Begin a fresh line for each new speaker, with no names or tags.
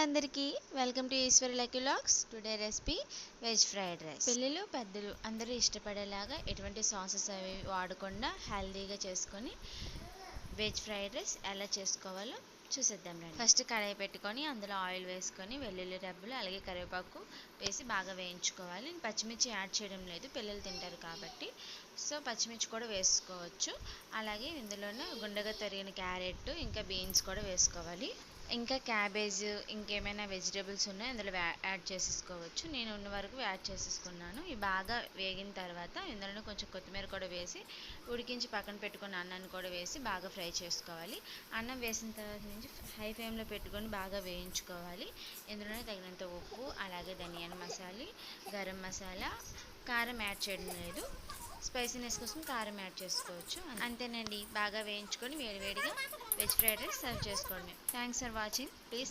అందరికీ welcome to Eshwari lucky vlogs. Today recipe veg fried rice. పిల్లలు పెద్దలు అందరూ ఇష్టపడేలాగా ఎటువంటి సాసెస్ అవి వాడకుండా హెల్తీగా చేసుకొని వెజ్ ఫ్రైడ్ రైస్ ఎలా చేసుకోవాలో చూసేద్దాం రండి. ఫస్ట్ కడాయి పెట్టుకొని అందులో ఆయిల్ వేసుకొని వెల్లుల్లి రెబ్బలు అలాగే కరివేపాకు వేసి బాగా వేయించుకోవాలి. పచ్చిమిర్చి యాడ్ చేయడం లేదు, పిల్లలు తింటారు కాబట్టి. సో పచ్చిమిర్చి కూడా వేసుకోవచ్చు. అలాగే ఇందులోనే గుండెగా తరిగిన క్యారెట్ ఇంకా బీన్స్ కూడా వేసుకోవాలి. ఇంకా క్యాబేజ్ ఇంకేమైనా వెజిటేబుల్స్ ఉన్నాయో అందులో యాడ్ చేసేసుకోవచ్చు. నేను ఉన్న వరకు యాడ్ చేసేసుకున్నాను. ఇవి బాగా వేగిన తర్వాత ఇందులో కొంచెం కొత్తిమీర కూడా వేసి ఉడికించి పక్కన పెట్టుకున్న అన్నాన్ని కూడా వేసి బాగా ఫ్రై చేసుకోవాలి. అన్నం వేసిన తర్వాత నుంచి హై ఫ్లేమ్లో పెట్టుకొని బాగా వేయించుకోవాలి. ఇందులోనే తగినంత ఉప్పు అలాగే ధనియాల మసాలా, గరం మసాలా, కారం యాడ్ చేయడం లేదు. స్పైసీనెస్ కోసం కారం యాడ్ చేసుకోవచ్చు. అంతేనండి, బాగా వేయించుకొని వేడివేడిగా వెజ్ ఫ్రైడ్ రైస్ సర్వ్ చేసుకోవడమే. Thanks for watching. ప్లీజ్